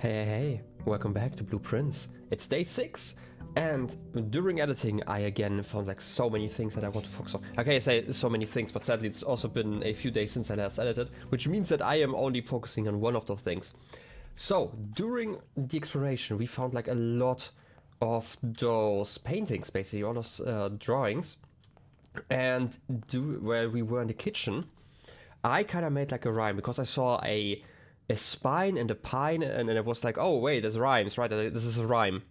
Hey, welcome back to Blueprints. It's day 6, and during editing I again found like so many things that I want to focus on. Okay, I say so many things, but sadly it's also been a few days since I last edited, which means that I am only focusing on one of those things. So, during the exploration we found like a lot of those paintings, basically all those drawings, and where we were in the kitchen, I kind of made like a rhyme because I saw a spine and a pine, and then it was like, oh wait, there's rhymes, right? This is a rhyme.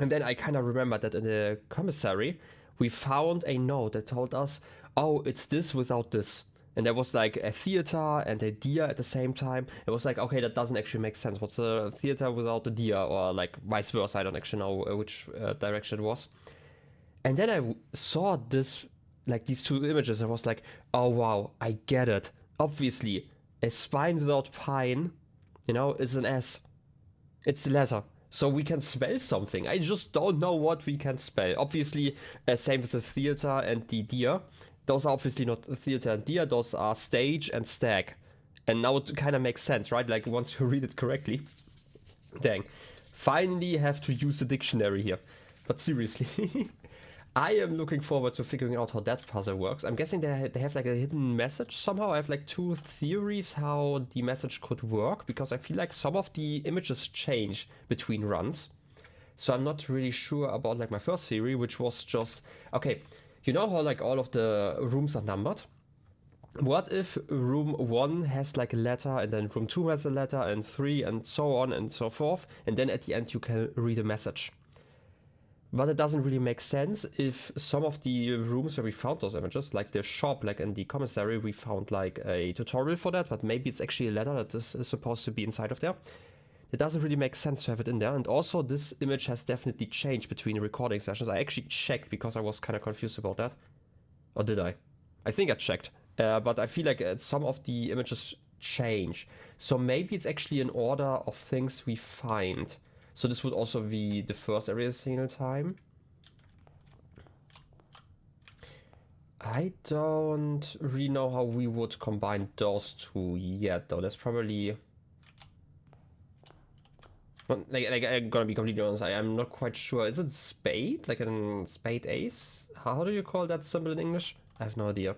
And then I kind of remembered that in the commissary we found a note that told us, oh, it's this without this. And there was like a theater and a deer at the same time. It was like, okay, that doesn't actually make sense. What's a theater without the deer, or like vice versa? I don't actually know which direction it was. And then I saw this, like these two images. I was like, oh wow, I get it. Obviously, a spine without pine, is an S. It's the letter. So we can spell something. I just don't know what we can spell. Obviously, same with the theater and the deer. Those are obviously not theater and deer. Those are stage and stag. And now it kind of makes sense, right? Like once you read it correctly. Dang. Finally have to use the dictionary here. But seriously. I am looking forward to figuring out how that puzzle works. I'm guessing they have like a hidden message somehow. I have like two theories how the message could work, because I feel like some of the images change between runs. So I'm not really sure about like my first theory, which was just, okay, you know how like all of the rooms are numbered? What if room 1 has like a letter, and then room 2 has a letter, and 3, and so on and so forth, and then at the end you can read a message? But it doesn't really make sense if some of the rooms where we found those images, like the shop, like in the commissary, we found like a tutorial for that, but maybe it's actually a letter that is supposed to be inside of there. It doesn't really make sense to have it in there. And also this image has definitely changed between recording sessions. I actually checked because I was kind of confused about that. Or did I? I think I checked. But I feel like some of the images change. So maybe it's actually an order of things we find. So this would also be the first every single time. I don't really know how we would combine those two yet, though. That's probably... Like I'm gonna be completely honest, I'm not quite sure. Is it spade? Like a spade ace? How do you call that symbol in English? I have no idea.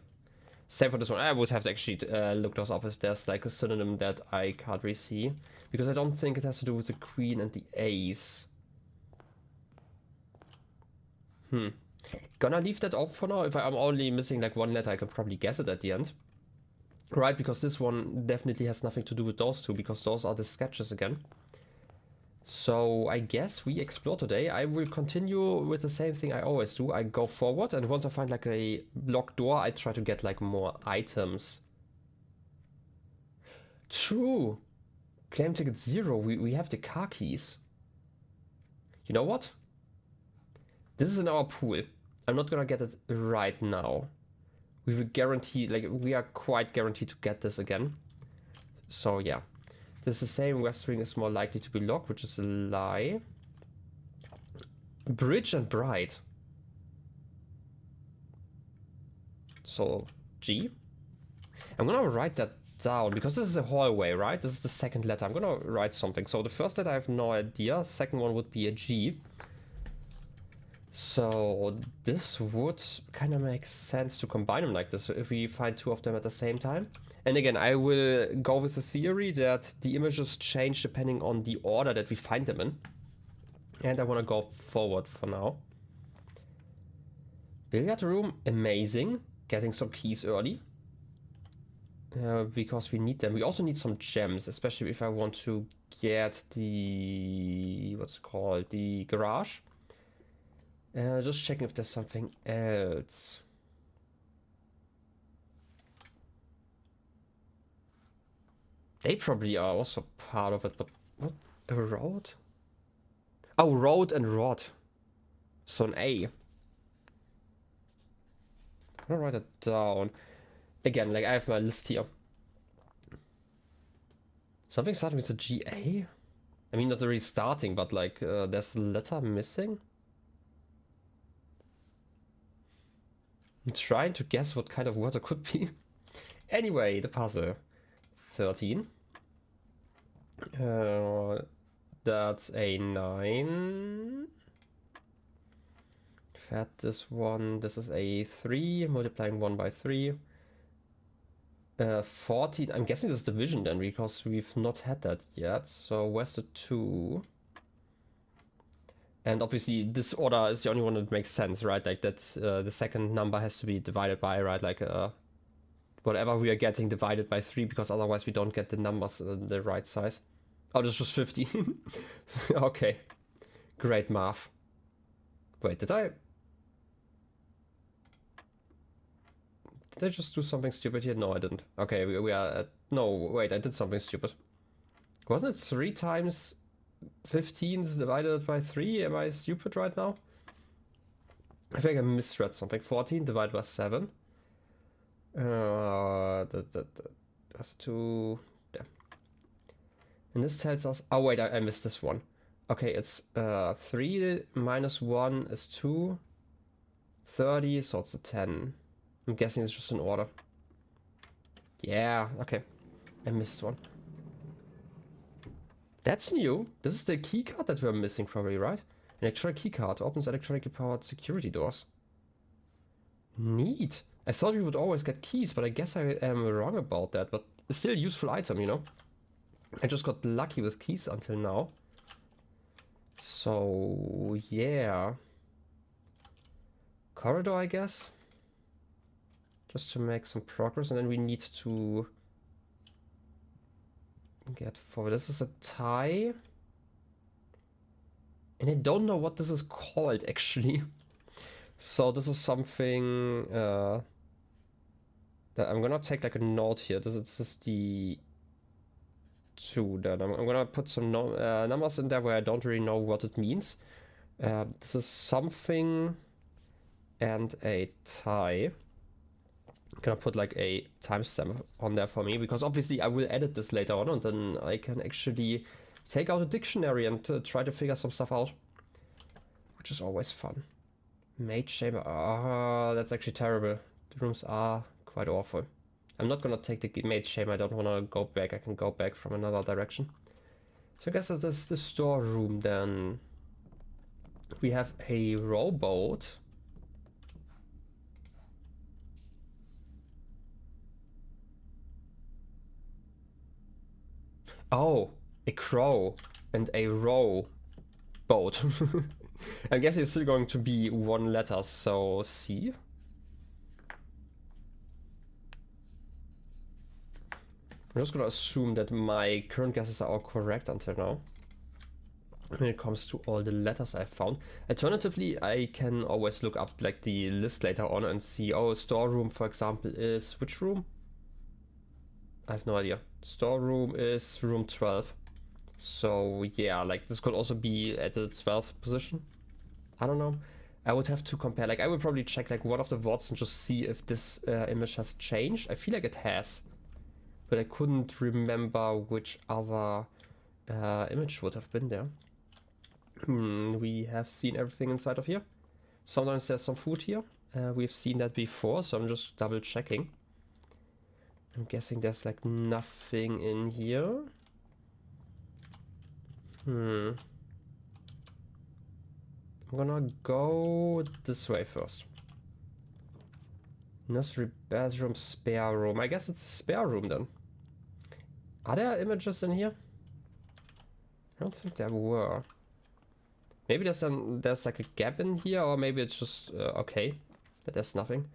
Same for this one. I would have to actually look those up if there's like a synonym that I can't really see. Because I don't think it has to do with the queen and the ace. Gonna leave that open for now. If I'm only missing like one letter, I can probably guess it at the end. Right, because this one definitely has nothing to do with those two, because those are the sketches again. So I guess we explore today. I will continue with the same thing I always do. I go forward, and once I find like a locked door, I try to get like more items. True. Claim ticket 0. We have the car keys. You know what? This is in our pool. I'm not gonna get it right now. We will guarantee, like, we are quite guaranteed to get this again. So yeah. This is the same. West wing is more likely to be locked, which is a lie. Bridge and Bride. So G. I'm gonna write that down because this is a hallway, right? This is the second letter. I'm gonna write something. So the first letter I have no idea. Second one would be a G. So this would kind of make sense to combine them like this if we find two of them at the same time. And again, I will go with the theory that the images change depending on the order that we find them in. And I want to go forward for now. Billiard room, amazing. Getting some keys early. Because we need them. We also need some gems, especially if I want to get the... what's it called? The garage. Just checking if there's something else. They probably are also part of it, but what? A road? Oh, road and rod. So an A. I'm gonna write it down. Again, like I have my list here. Something starting with a GA? I mean, not really starting, but like there's a letter missing. I'm trying to guess what kind of word it could be. Anyway, the puzzle. 13. That's a 9. If I had this one, this is a 3, multiplying 1 by 3. 14, I'm guessing this is division then, because we've not had that yet. So where's the 2? And obviously this order is the only one that makes sense, right? Like that the second number has to be divided by, right? Like whatever we are getting divided by 3, because otherwise we don't get the numbers the right size. Oh, this is just 15. Okay. Great math. Wait, did I just do something stupid here? No, I didn't. Okay, we are at... No, wait, I did something stupid. Wasn't it 3 times 15 divided by 3? Am I stupid right now? I think I misread something. 14 divided by 7. That's 2... Yeah. And this tells us... Oh, wait, I missed this one. Okay, it's 3 minus 1 is 2. 30, so it's a 10. I'm guessing it's just an order. Yeah, okay. I missed one. That's new. This is the key card that we're missing probably, right? An electronic key card opens electronically powered security doors. Neat. I thought we would always get keys, but I guess I am wrong about that. But it's still a useful item, you know? I just got lucky with keys until now. So, yeah. Corridor, I guess. Just to make some progress, and then we need to get forward. This is a tie. And I don't know what this is called, actually. So this is something that I'm gonna take like a note here. This is the 2. Then I'm gonna put some numbers in there where I don't really know what it means. This is something and a tie. I'm gonna put like a timestamp on there for me, because obviously I will edit this later on, and then I can actually take out a dictionary and try to figure some stuff out, which is always fun. Maid chamber. Ah, that's actually terrible. The rooms are quite awful. I'm not gonna take the maid chamber. I don't want to go back. I can go back from another direction. So I guess this is the storeroom then. We have a rowboat. Oh, a crow and a row boat. I guess it's still going to be one letter, so C. I'm just gonna assume that my current guesses are all correct until now, when it comes to all the letters I found. Alternatively, I can always look up like the list later on and see, oh, storeroom, for example, is which room? I have no idea. Storeroom is room 12. So yeah, like this could also be at the 12th position. I don't know. I would have to compare. Like I would probably check like one of the VODs and just see if this image has changed. I feel like it has, but I couldn't remember which other image would have been there. We have seen everything inside of here. Sometimes there's some food here. We've seen that before, so I'm just double checking. I'm guessing there's like nothing in here. I'm gonna go this way first. Nursery, bathroom, spare room. I guess it's a spare room then. Are there images in here? I don't think there were. Maybe there's like a gap in here, or maybe it's just okay that there's nothing.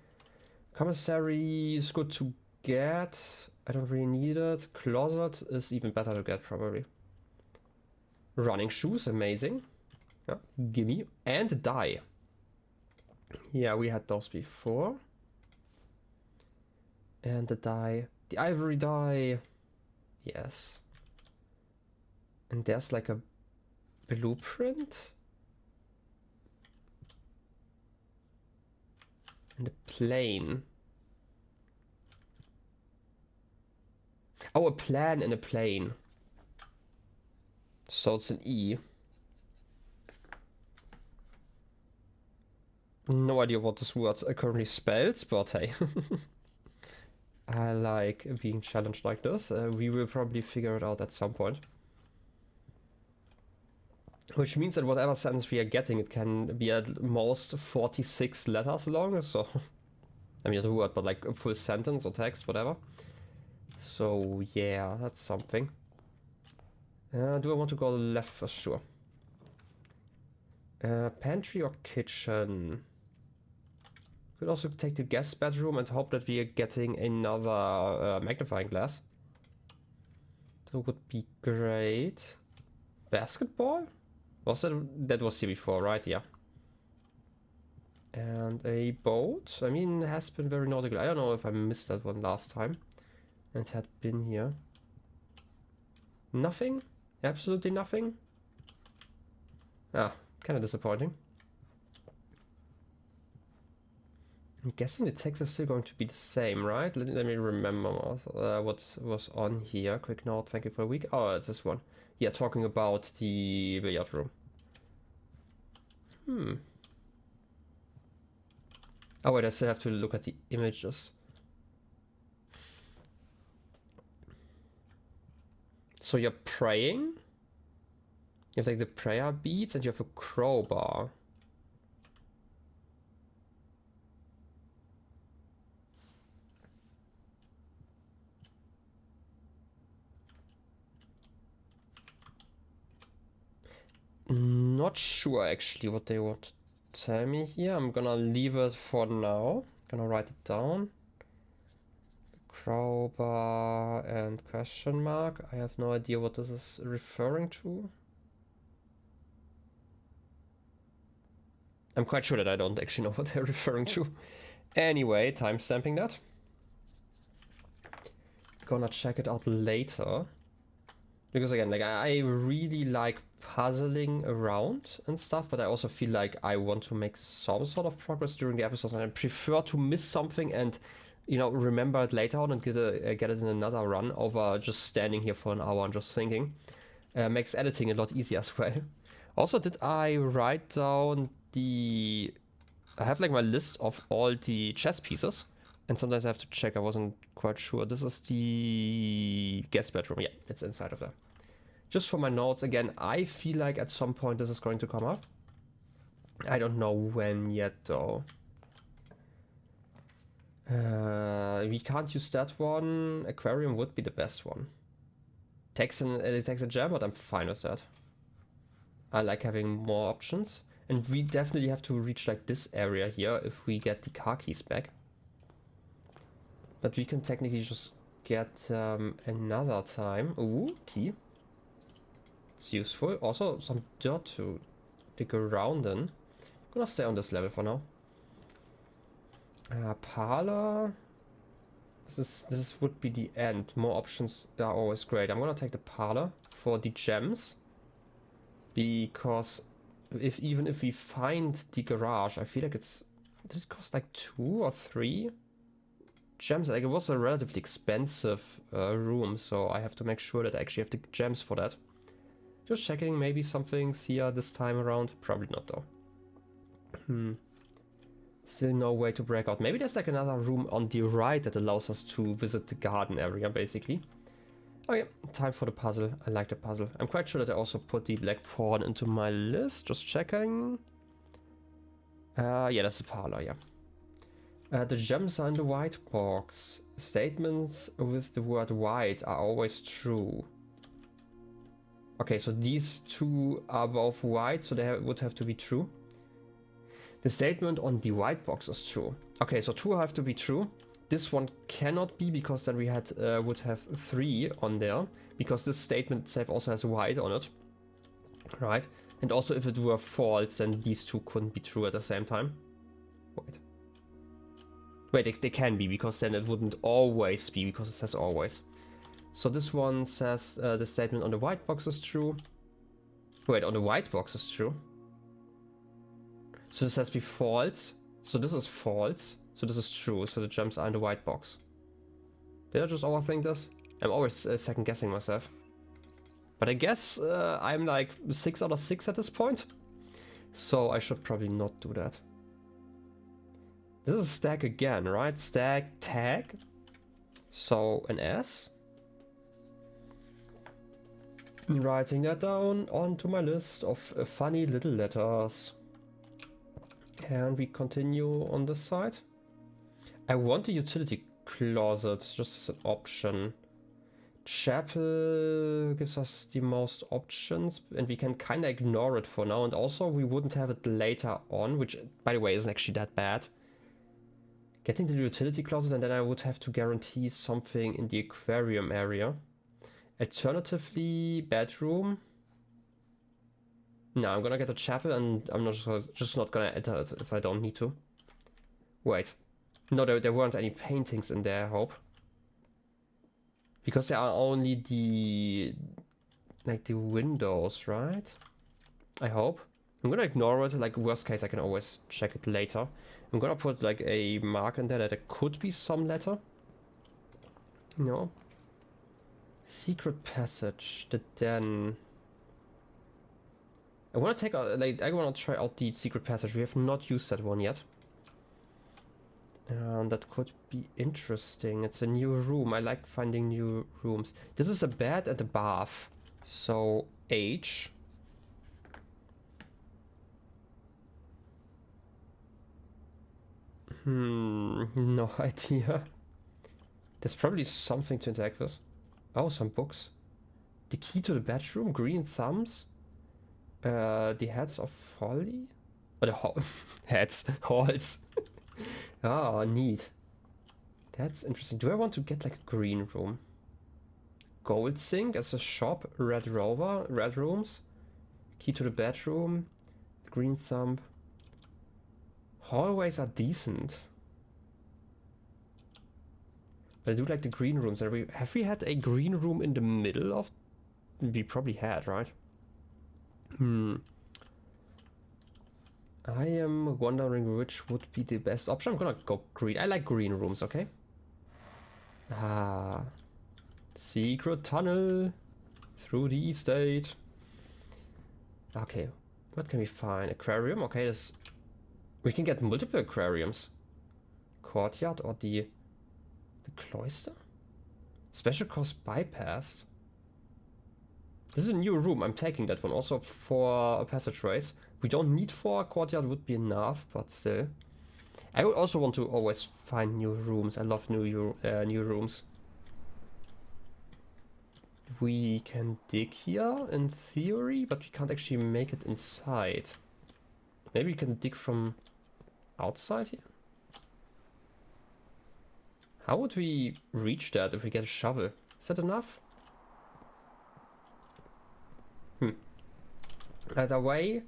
Commissary is good to get. I don't really need it. Closet is even better to get probably. Running shoes, amazing. Yeah, gimme. And a die. Yeah, we had those before. And the die. The ivory die. Yes. And there's like a blueprint. And a plane. Oh, a plan and a plane. So it's an E. No idea what this word currently spells, but hey. I like being challenged like this. We will probably figure it out at some point. Which means that whatever sentence we are getting, it can be at most 46 letters long, so... I mean, not a word, but like a full sentence or text, whatever. So, yeah, that's something. Do I want to go left for sure? Pantry or kitchen? Could also take the guest bedroom and hope that we are getting another magnifying glass. That would be great. Basketball? Was that was here before, right? Yeah. And a boat. I mean, it has been very nautical. I don't know if I missed that one last time. And it had been here. Nothing? Absolutely nothing? Ah, kind of disappointing. I'm guessing the text is still going to be the same, right? Let me remember what was on here. Quick note, thank you for the week. Oh, it's this one. Yeah, talking about the billiard room. Oh wait, I still have to look at the images. So you're praying? You have like the prayer beads and you have a crowbar. Not sure actually what they want to tell me here. I'm gonna leave it for now. Gonna write it down. Crowbar and question mark. I have no idea what this is referring to. I'm quite sure that I don't actually know what they're referring to. Anyway, timestamping that. Gonna check it out later. Because again, like I really like puzzling around and stuff, but I also feel like I want to make some sort of progress during the episodes, and I prefer to miss something and, you know, remember it later on and get it in another run over just standing here for an hour and just thinking. Makes editing a lot easier as well. Also, did I write down the... I have like my list of all the chess pieces, and sometimes I have to check. I wasn't quite sure. This is the guest bedroom. Yeah, it's inside of there. Just for my notes, again, I feel like at some point this is going to come up. I don't know when yet, though. We can't use that one. Aquarium would be the best one. It takes a gem, but I'm fine with that. I like having more options. And we definitely have to reach like this area here if we get the car keys back. But we can technically just get another time. Ooh, key. It's useful. Also, some dirt to dig around in. I'm gonna stay on this level for now. Parlor. This would be the end. More options are always great. I'm gonna take the parlor for the gems. Because even if we find the garage, I feel like it's... Did it cost like 2 or 3 gems? Like it was a relatively expensive room, so I have to make sure that I actually have the gems for that. Just checking, maybe something's here this time around. Probably not though. Still no way to break out. Maybe there's like another room on the right that allows us to visit the garden area, basically. Okay, time for the puzzle. I like the puzzle. I'm quite sure that I also put the black pawn into my list. Just checking. Yeah, that's the parlor, yeah. The gems are in the white box. Statements with the word white are always true. Okay, so these two are both white, so they would have to be true. The statement on the white box is true. Okay, so 2 have to be true. This one cannot be, because then we would have 3 on there, because this statement itself also has white on it. Right? And also if it were false, then these 2 couldn't be true at the same time. Wait, they can be, because then it wouldn't always be, because it says always. So this one says the statement on the white box is true. Wait, on the white box is true. So this has to be false. So this is false. So this is true. So the gems are in the white box. Did I just overthink this? I'm always second guessing myself. But I guess I'm like 6 out of 6 at this point. So I should probably not do that. This is stack again, right? Stack tag. So an S. Writing that down onto my list of funny little letters. And we continue on this side. I want a utility closet just as an option. Chapel gives us the most options, and we can kind of ignore it for now. And also, we wouldn't have it later on, which, by the way, isn't actually that bad. Getting the utility closet, and then I would have to guarantee something in the aquarium area. Alternatively, bedroom. No, I'm gonna get a chapel, and I'm just not gonna enter it if I don't need to. Wait. No, there weren't any paintings in there, I hope. Because there are only the windows, right? I hope. I'm gonna ignore it, like worst case I can always check it later. I'm gonna put like a mark in there that there could be some letter. No. Secret passage, the den. I wanna take out, I wanna try out the secret passage. We have not used that one yet. That could be interesting. It's a new room. I like finding new rooms. This is a bed and a bath. So, H. No idea. There's probably something to interact with. Oh, some books. The key to the bedroom, green thumbs. The heads of folly? Or the heads, halls. Ah, neat. That's interesting. Do I want to get like a green room? Gold sink as a shop, red rover, red rooms. Key to the bedroom, green thumb. Hallways are decent. But I do like the green rooms. Have we had a green room in the middle of? We probably had, right? I am wondering which would be the best option. I'm gonna go green. I like green rooms, okay? Ah. Secret tunnel through the estate. Okay. What can we find? Aquarium? Okay, this... We can get multiple aquariums. Courtyard or the cloister? Special cost bypass. This is a new room. I'm taking that one. Also for passageways. We don't need 4, courtyard would be enough, but still. I would also want to always find new rooms. I love new rooms. We can dig here in theory, but we can't actually make it inside. Maybe we can dig from outside here? How would we reach that if we get a shovel? Is that enough? Either way,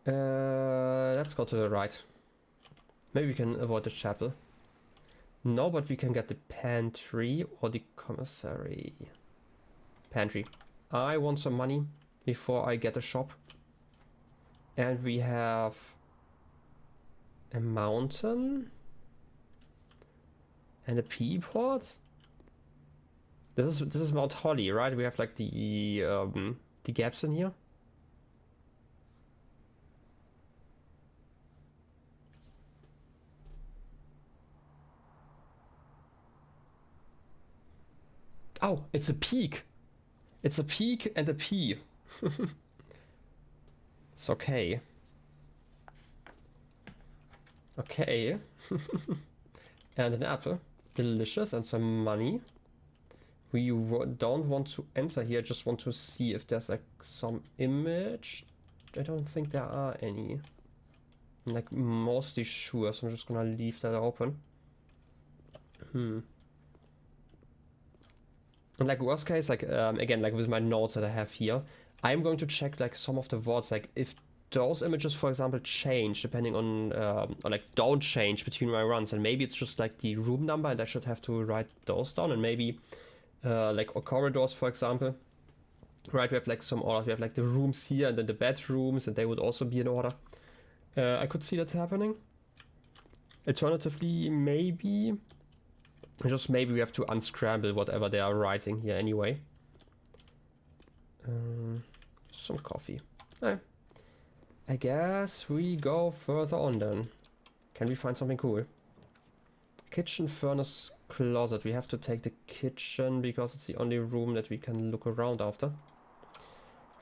let's go to the right. Maybe we can avoid the chapel. No, but we can get the pantry or the commissary. Pantry. I want some money before I get a shop. And we have a mountain and a peapod. This is Mount Holly, right? We have like the gaps in here. Oh, it's a peak. It's a peak and a P. It's okay. Okay. And an apple. Delicious. And some money. We don't want to enter here. Just want to see if there's like some image. I don't think there are any. I'm like mostly sure, so I'm just gonna leave that open. And like worst case, like again, like with my notes that I have here, I'm going to check like some of the words, like if those images, for example, change depending on, or like don't change between my runs, and maybe it's just like the room number, and I should have to write those down, and maybe like or corridors, for example. Right, we have like some orders. We have like the rooms here, and then the bedrooms, and they would also be in order. I could see that happening. Alternatively, maybe. Just maybe we have to unscramble whatever they are writing here anyway. Some coffee. I guess we go further on then. Can we find something cool? Kitchen, furnace, closet. We have to take the kitchen because it's the only room that we can look around after.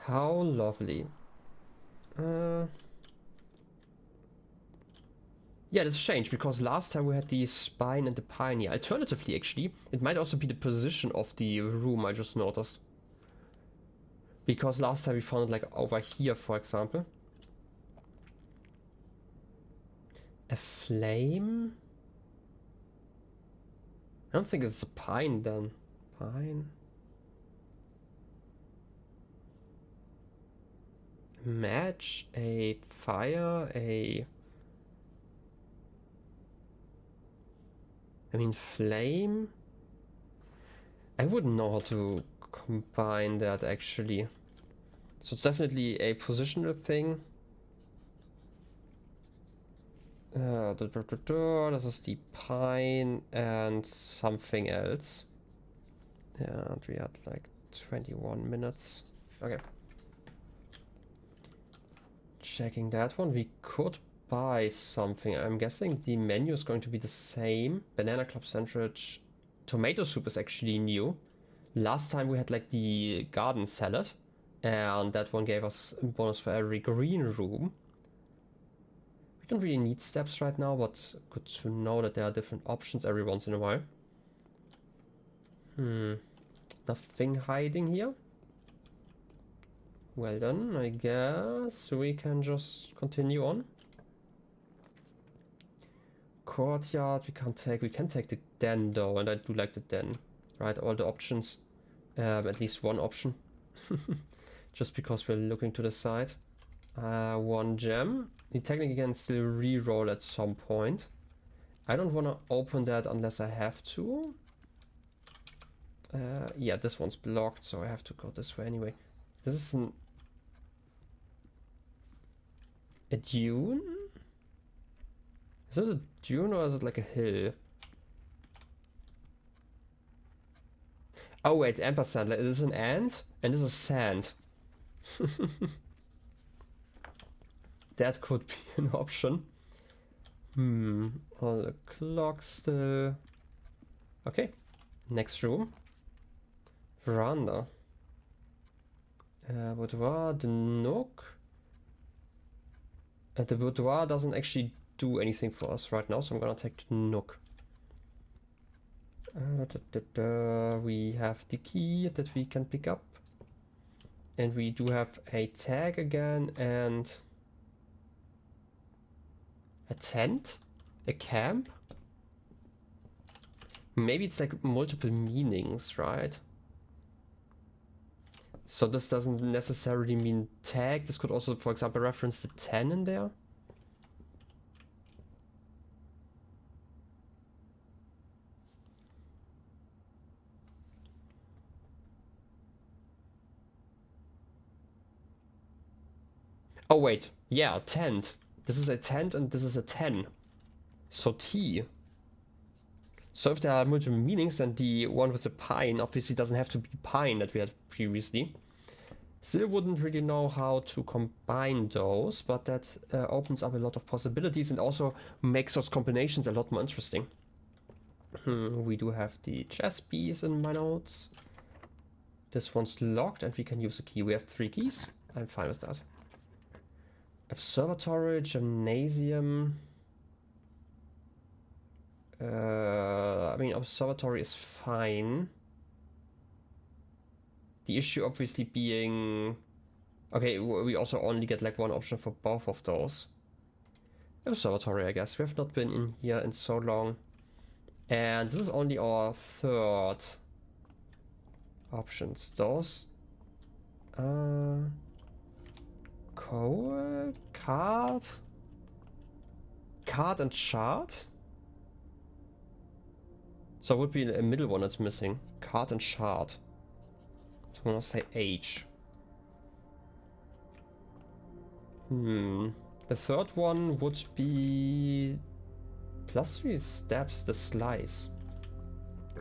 How lovely. Yeah, this changed because last time we had the spine and the pioneer. Alternatively, actually, it might also be the position of the room, I just noticed. Because last time we found it like over here, for example. A flame? I don't think it's a pine then. Pine. Match, a fire, I mean, flame? I wouldn't know how to combine that actually. So it's definitely a positional thing. This is the pine and something else. And we had like 21 minutes. Okay. Checking that one. We could buy something. I'm guessing the menu is going to be the same. Banana club sandwich. Tomato soup is actually new. Last time we had like the garden salad. And that one gave us a bonus for every green room. We don't really need steps right now, but good to know that there are different options every once in a while. Nothing hiding here. Well then, I guess we can just continue on. Courtyard, we can take the den though, and I do like the den. Right, all the options. At least one option. Just because we're looking to the side. 1 gem. We technically can still re-roll at some point. I don't want to open that unless I have to. Yeah, this one's blocked, so I have to go this way anyway. This is a dune? Is it a dune or is it like a hill? Oh wait, ampersand. Like, this is an ant and this is sand. That could be an option. All the clocks still. Okay, next room. Veranda. Boudoir, the nook. The boudoir doesn't actually do anything for us right now, so I'm gonna take the nook. We have the key that we can pick up. And we do have a tag again and a tent? A camp? Maybe it's like multiple meanings, right? So this doesn't necessarily mean tag. This could also, for example, reference the 10 in there. Oh wait, yeah, tent. This is a tent and this is a 10. So T. So if there are multiple meanings, then the one with the pine obviously doesn't have to be pine that we had previously. Still wouldn't really know how to combine those, but that opens up a lot of possibilities and also makes those combinations a lot more interesting. We do have the chess piece in my notes. This one's locked and we can use a key. We have 3 keys. I'm fine with that. Observatory, gymnasium. I mean, observatory is fine. The issue obviously being... Okay, we also only get like one option for both of those. Observatory, I guess. We have not been in here in so long. And this is only our 3rd options. Those... Coal? Card? Card and chart? So it would be a middle one that's missing. Card and chart. So I'm gonna say H. The 3rd one would be +3 steps, the slice.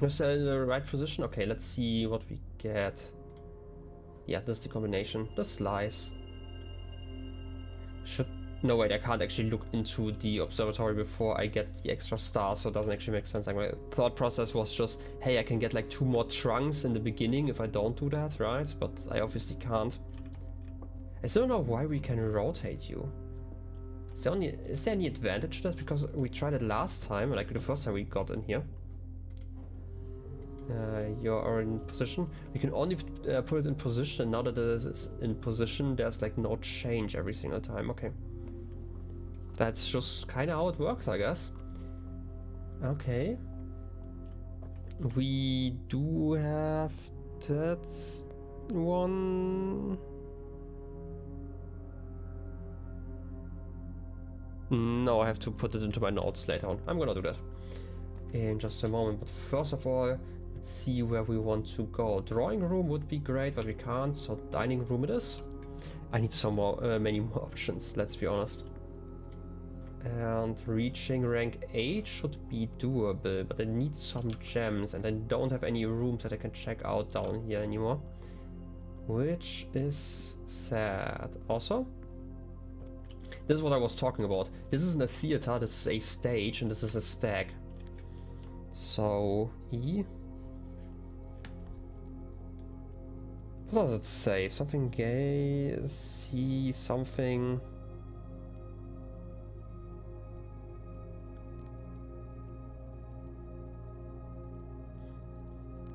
Is that in the right position? Okay, let's see what we get. Yeah, this is the combination. The slice. No, wait, I can't actually look into the observatory before I get the extra stars, so it doesn't actually make sense. Like, my thought process was just, hey, I can get like 2 more trunks in the beginning if I don't do that, right? But I obviously can't. I still don't know why we can rotate you. Is there any advantage to that? Because we tried it last time, like the first time we got in here. You're in position. We can only put it in position, and now that it is in position, there's like no change every single time. Okay. That's just kind of how it works, I guess. Okay. We do have that one. No, I have to put it into my notes later on. I'm gonna do that in just a moment. But first of all, let's see where we want to go. Drawing room would be great, but we can't, so dining room it is. I need some more, many more options, let's be honest. And reaching rank 8 should be doable, but I need some gems, and I don't have any rooms that I can check out down here anymore. Which is sad. Also, this is what I was talking about. This isn't a theater, this is a stage, and this is a stag. So, E. What does it say? Something gay, C, something.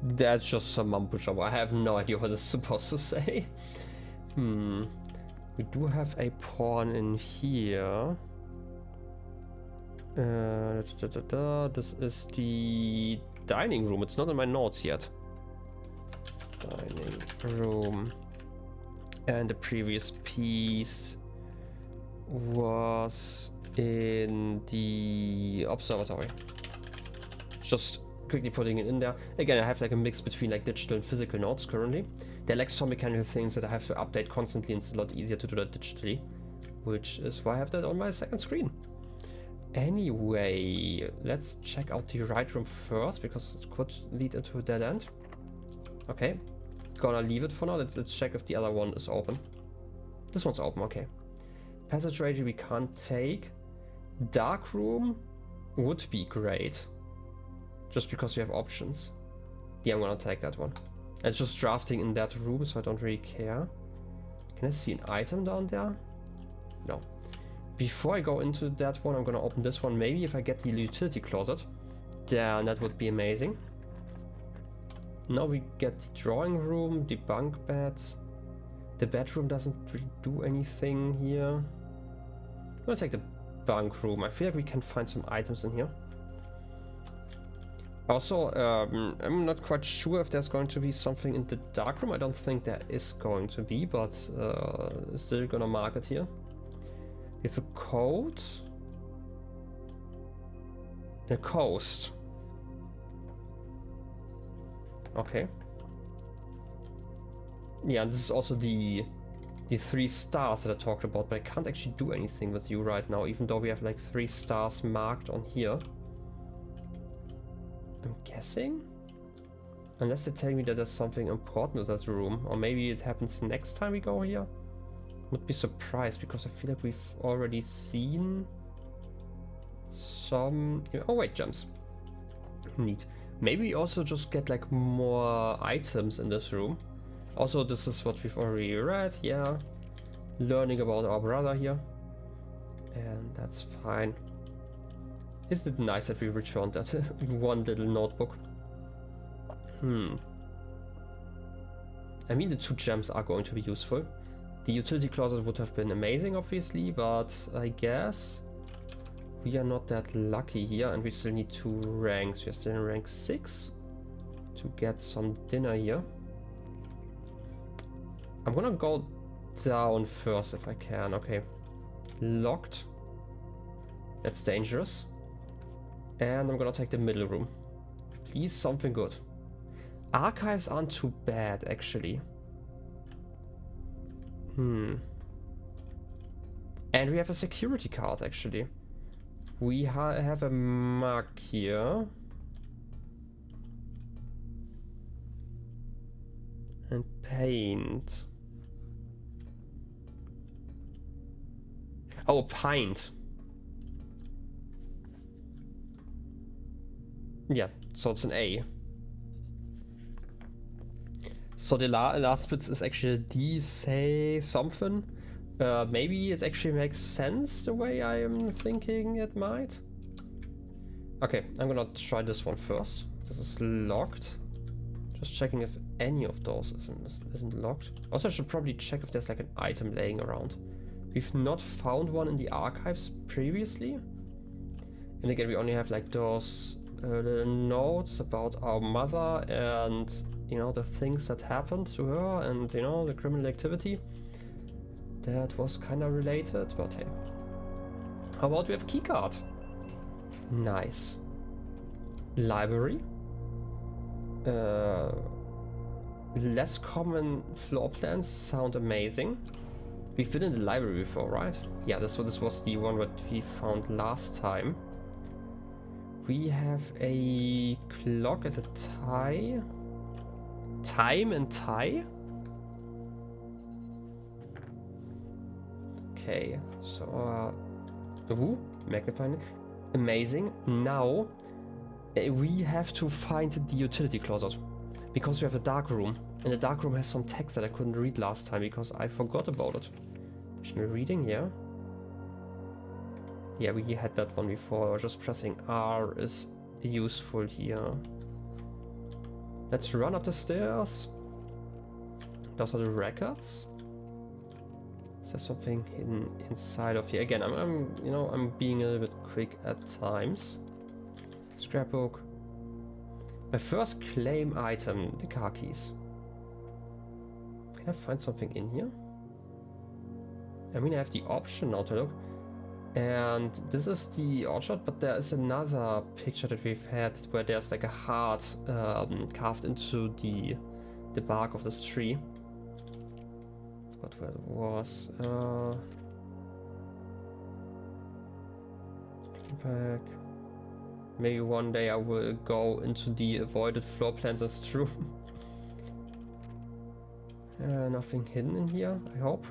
That's just some mumbo jumbo. I have no idea what it's supposed to say. We do have a pawn in here. This is the dining room. It's not in my notes yet. Dining room. And the previous piece was in the observatory. Just quickly putting it in there. Again, I have like a mix between like digital and physical notes currently. They're like some mechanical things that I have to update constantly, and it's a lot easier to do that digitally, which is why I have that on my second screen. Anyway, let's check out the right room first, because it could lead into a dead end. Okay, gonna leave it for now. Let's check if the other one is open. This one's open, okay. Passageway we can't take. Dark room would be great, just because we have options. Yeah, I'm gonna take that one. It's just drafting in that room, so I don't really care. Can I see an item down there? No. Before I go into that one, I'm gonna open this one. Maybe if I get the utility closet, then that would be amazing. Now we get the drawing room, the bunk beds. The bedroom doesn't really do anything here. I'm gonna take the bunk room. I feel like we can find some items in here. Also, I'm not quite sure if there's going to be something in the dark room. I don't think there is going to be, but still gonna mark it here. We have a code. A coast. Okay. Yeah, this is also the 3 stars that I talked about, but I can't actually do anything with you right now, even though we have like 3 stars marked on here. I'm guessing? Unless they're telling me that there's something important with that room, or maybe it happens next time we go here. Would be surprised, because I feel like we've already seen some... Oh wait, gems. Neat. Maybe we also just get like more items in this room. Also, this is what we've already read, yeah. Learning about our brother here. And that's fine. Isn't it nice that we returned that one little notebook? I mean, the 2 gems are going to be useful. The utility closet would have been amazing, obviously, but I guess we are not that lucky here, and we still need 2 ranks. We're still in rank 6 to get some dinner here. I'm gonna go down first if I can. Okay. Locked. That's dangerous. And I'm gonna take the middle room. Please, something good. Archives aren't too bad, actually. And we have a security card, actually. We have a mark here. And paint. Oh, pint. Yeah, so it's an A. So the last bit is actually D say something. Maybe it actually makes sense the way I am thinking it might. Okay, I'm gonna try this one first. This is locked. Just checking if any of those isn't locked. Also, I should probably check if there's like an item laying around. We've not found one in the archives previously. And again, we only have like those little notes about our mother and, you know, the things that happened to her and, you know, the criminal activity. That was kind of related, but hey. How about we have a keycard? Nice. Library. Less common floor plans sound amazing. We've been in the library before, right? Yeah, this was the one that we found last time. We have a clock at a tie. Time and tie? Okay, so magnifying. Amazing. Now we have to find the utility closet because we have a dark room, and the dark room has some text that I couldn't read last time because I forgot about it. Additional reading, yeah. Yeah, we had that one before. Just pressing R is useful here. Let's run up the stairs. Those are the records. Is there something hidden inside of here? Again, I'm being a little bit quick at times. Scrapbook. My first claim item, the car keys. Can I find something in here? I mean, I have the option now to look. And this is the orchard, but there is another picture that we've had where there's like a heart carved into the bark of this tree. Forgot where it was. Back. Maybe one day I will go into the avoided floor plans as true. Nothing hidden in here, I hope.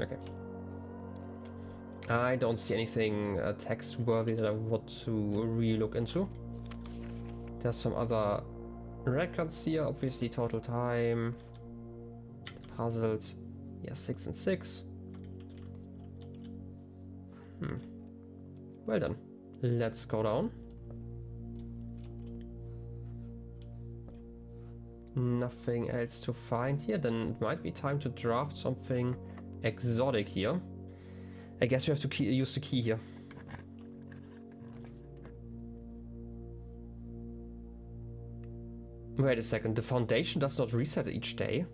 Okay. I don't see anything text worthy that I want to really look into. There's some other records here, obviously total time, puzzles, yeah, 6 and 6. Well done. Let's go down. Nothing else to find here. Then it might be time to draft something exotic here. I guess we have to use the key here. Wait a second. The foundation does not reset each day.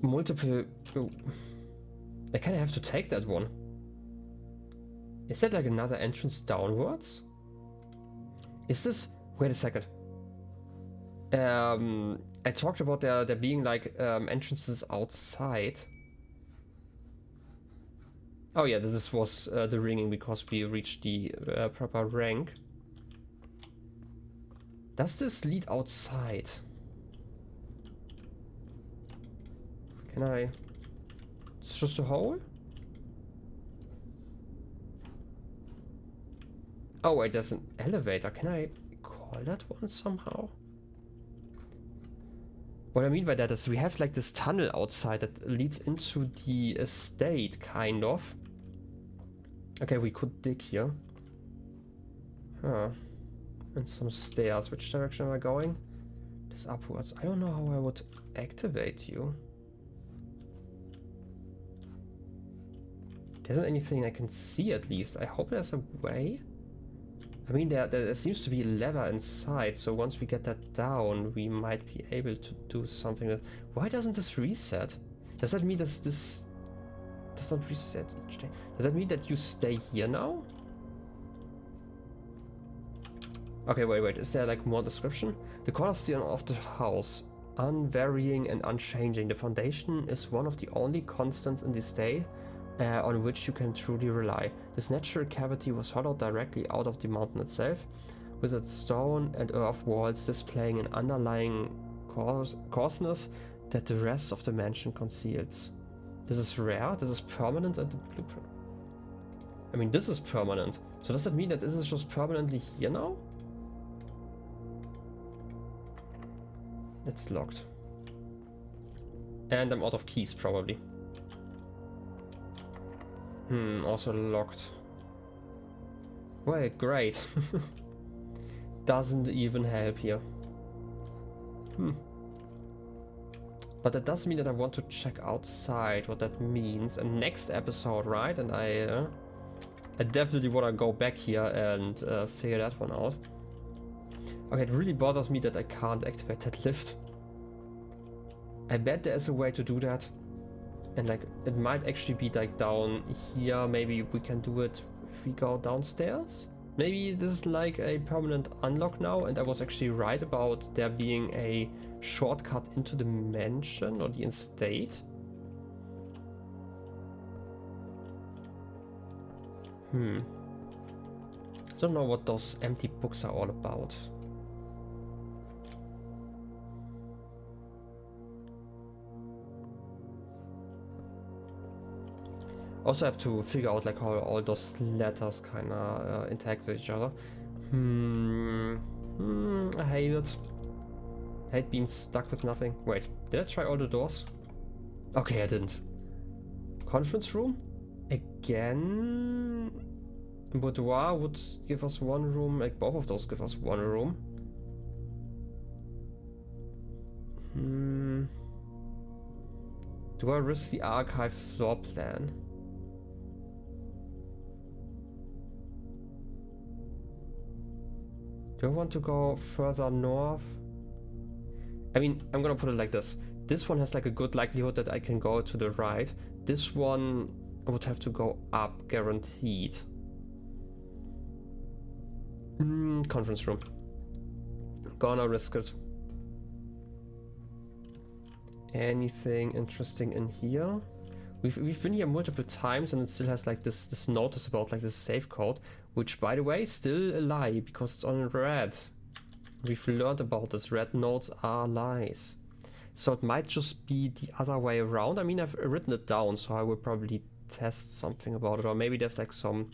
Multiple... Oh. I kind of have to take that one. Is that like another entrance downwards? Is this... Wait a second. I talked about there being like entrances outside. Oh yeah, this was the ringing because we reached the proper rank. Does this lead outside? Can I... It's just a hole? Oh wait, there's an elevator. Can I call that one somehow? What I mean by that is we have like this tunnel outside that leads into the estate, kind of. Okay, we could dig here. Huh. And some stairs. Which direction am I going? This upwards. I don't know how I would activate you. There isn't anything I can see, at least. I hope there's a way. I mean, there seems to be a lever inside, so once we get that down, we might be able to do something. Why doesn't this reset? Does that mean this does not reset each day? Does that mean that you stay here now? Okay, wait. Is there like more description? The cornerstone of the house, unvarying and unchanging. The foundation is one of the only constants in the state on which you can truly rely. This natural cavity was hollowed directly out of the mountain itself, with its stone and earth walls displaying an underlying coarseness that the rest of the mansion conceals. This is rare, this is permanent, and the blueprint. I mean, this is permanent. So does that mean that this is just permanently here now? It's locked. And I'm out of keys, probably. Also locked. Well, great. Doesn't even help here. But that does mean that I want to check outside what that means. And next episode, right? And I definitely want to go back here and figure that one out. Okay, it really bothers me that I can't activate that lift. I bet there's a way to do that. And like, it might actually be like down here. Maybe we can do it if we go downstairs. Maybe this is like a permanent unlock now, and I was actually right about there being a shortcut into the mansion or the estate. I don't know what those empty books are all about. Also have to figure out like how all those letters kind of interact with each other. I hate it. I hate being stuck with nothing. Wait, did I try all the doors? Okay, I didn't. Conference room? Again? Boudoir would give us one room. Like both of those give us one room. Do I risk the archive floor plan? Do I want to go further north? I mean, I'm gonna put it like this. This one has like a good likelihood that I can go to the right. This one I would have to go up, guaranteed. Conference room. Gonna risk it. Anything interesting in here? We've been here multiple times and it still has like this notice about like this safe code, which by the way is still a lie because it's on red. We've learned about this. Red notes are lies. So it might just be the other way around. I mean, I've written it down, so I will probably test something about it, or maybe there's like some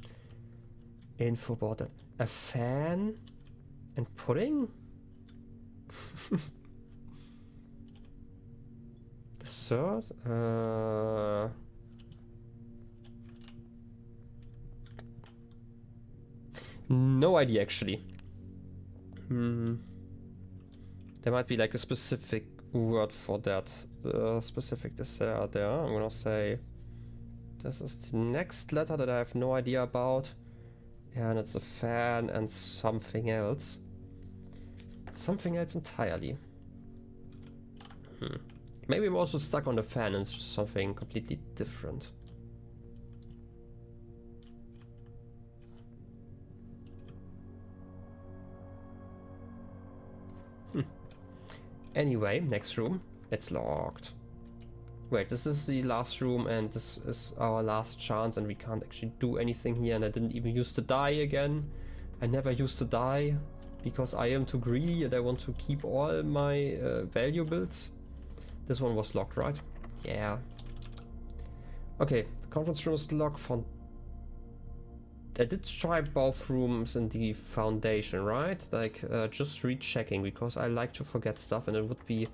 info about it. A fan and pudding? Dessert? No idea actually. There might be like a specific word for that specific dessert there. I'm gonna say this is the next letter that I have no idea about. And it's a fan and something else. Something else entirely. Maybe I'm also stuck on the fan and it's just something completely different. Anyway, next room. It's locked. Wait, this is the last room and this is our last chance and we can't actually do anything here, and I didn't even use the die again. I never used the die because I am too greedy and I want to keep all my valuables. This one was locked, right? Yeah. Okay, the conference room is locked. I did try both rooms in the foundation, right? Like, just rechecking because I like to forget stuff and it would be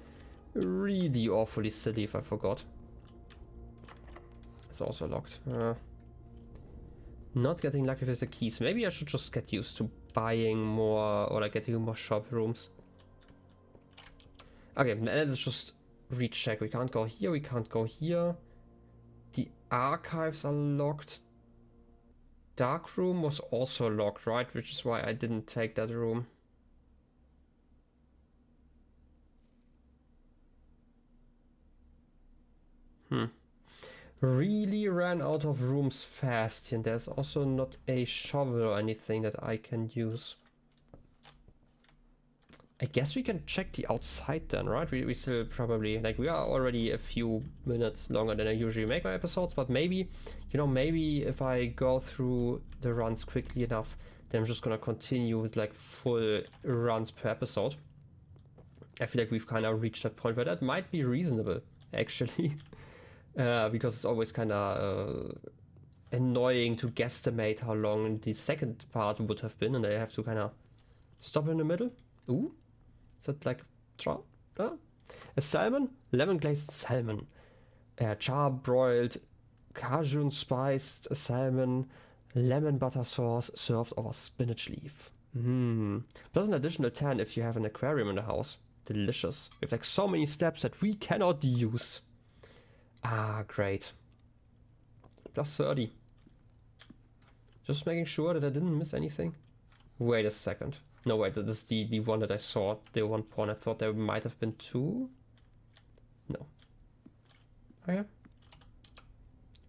really awfully silly if I forgot. It's also locked. Not getting lucky with the keys. Maybe I should just get used to buying more or like getting more shop rooms. Okay, let's just recheck. We can't go here, we can't go here. The archives are locked. Dark room was also locked, right? Which is why I didn't take that room. Really ran out of rooms fast, and there's also not a shovel or anything that I can use. I guess we can check the outside then, right? We still probably, like, we are already a few minutes longer than I usually make my episodes, but maybe, you know, maybe if I go through the runs quickly enough, then I'm just gonna continue with like full runs per episode. I feel like we've kind of reached that point where that might be reasonable, actually. Because it's always kind of annoying to guesstimate how long the second part would have been, and I have to kind of stop in the middle. Ooh, is that like trout? A salmon, lemon glazed salmon, char-broiled, cajun spiced salmon, lemon butter sauce served over spinach leaf. Plus an additional 10 if you have an aquarium in the house. Delicious. We have like so many steps that we cannot use. Ah, great. Plus 30. Just making sure that I didn't miss anything. Wait a second. No, wait, that is the one that I saw. The one pawn. I thought there might have been two. No. Okay.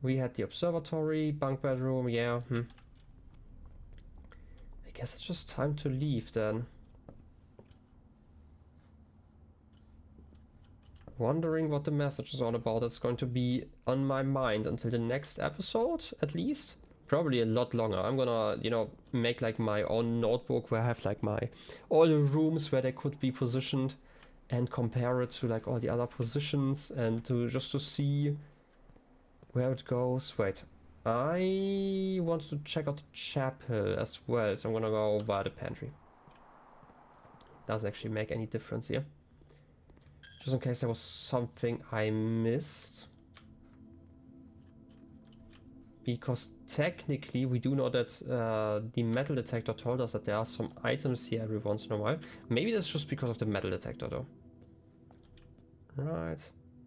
We had the observatory, bunk bedroom, yeah. I guess it's just time to leave then. Wondering what the message is all about. It's going to be on my mind until the next episode, at least. Probably a lot longer. I'm gonna, you know, make like my own notebook where I have like all the rooms where they could be positioned and compare it to like all the other positions and just to see where it goes. Wait, I want to check out the chapel as well, so I'm gonna go by the pantry. Doesn't actually make any difference here. Just in case there was something I missed. Because technically we do know that the metal detector told us that there are some items here every once in a while. Maybe that's just because of the metal detector though. Right.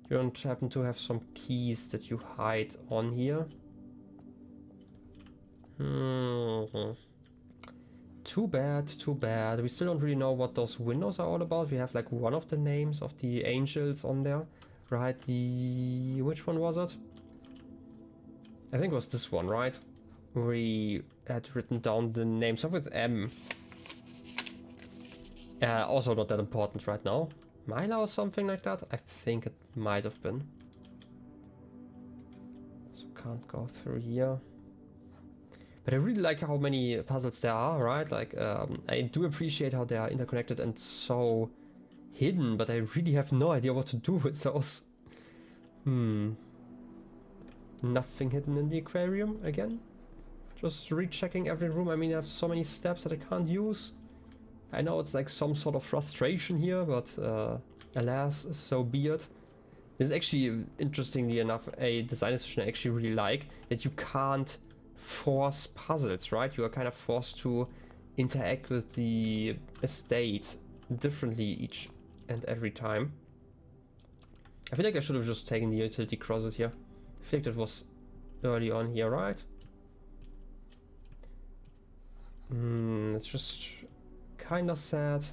You don't happen to have some keys that you hide on here? Too bad, too bad. We still don't really know what those windows are all about. We have like one of the names of the angels on there. Right, which one was it? I think it was this one, right? We had written down the names, something with M. Also not that important right now. Mila or something like that? I think it might have been. So can't go through here. But I really like how many puzzles there are, right? Like, I do appreciate how they are interconnected and so hidden, but I really have no idea what to do with those. Nothing hidden in the aquarium again. Just rechecking every room. I mean, I have so many steps that I can't use. I know it's like some sort of frustration here, but alas, so be it. This is actually, interestingly enough, a design decision I actually really like, that you can't force puzzles, right? You are kind of forced to interact with the estate differently each and every time. I feel like I should have just taken the utility crosses here. I think that was early on here, right? It's just kind of sad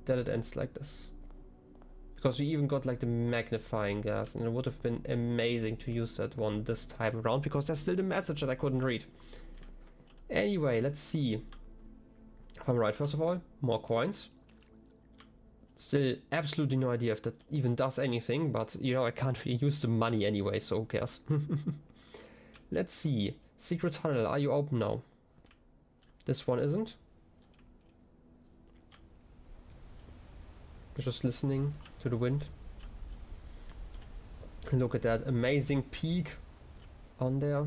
that it ends like this. Because we even got like the magnifying glass, and it would have been amazing to use that one this time around, because there's still the message that I couldn't read. Anyway, let's see if I'm right. First of all, more coins. Still absolutely no idea if that even does anything, but you know, I can't really use the money anyway, so who cares? Let's see. Secret tunnel, are you open now? This one isn't. Just listening to the wind. Look at that amazing peak on there.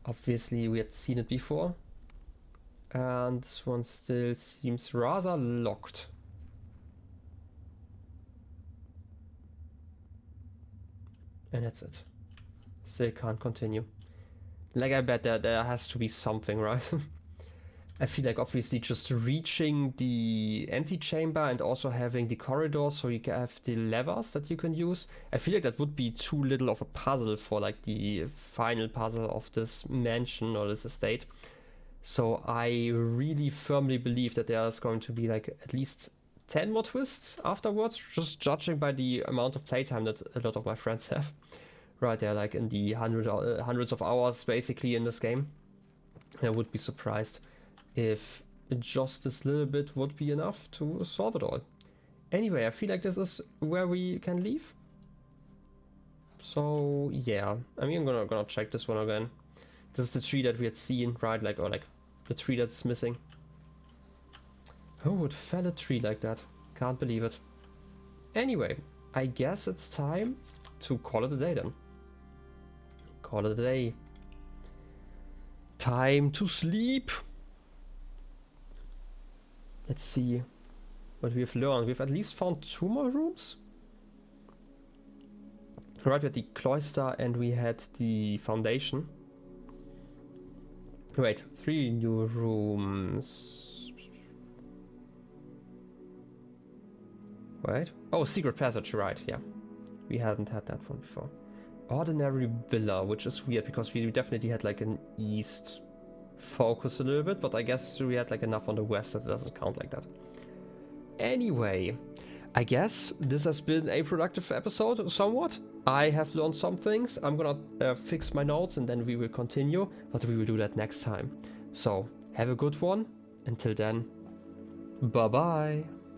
Obviously we had seen it before. And this one still seems rather locked. And that's it. Still can't continue. Like, I bet there has to be something, right? I feel like obviously just reaching the antechamber and also having the corridor so you can have the levers that you can use. I feel like that would be too little of a puzzle for like the final puzzle of this mansion or this estate. So I really firmly believe that there's going to be like at least 10 more twists afterwards, just judging by the amount of playtime that a lot of my friends have. Right, they're like in the hundreds of hours basically in this game. I would be surprised if just this little bit would be enough to solve it all. Anyway, I feel like this is where we can leave. So yeah, I mean, I'm gonna check this one again. This is the tree that we had seen, right? Like, or like the tree that's missing. Who would fell a tree like that? Can't believe it. Anyway, I guess it's time to call it a day then. Call it a day. time to sleep. Let's see what we've learned. We've at least found 2 more rooms. Right, we had the cloister and we had the foundation. Wait, 3 new rooms. Wait. Oh, secret passage, right, yeah. We hadn't had that one before. Ordinary villa, which is weird because we definitely had like an east focus a little bit, but I guess we had like enough on the west that it doesn't count like that. Anyway, I guess this has been a productive episode somewhat. I have learned some things. I'm gonna fix my notes and then we will continue, but we will do that next time. So have a good one. Until then, bye bye.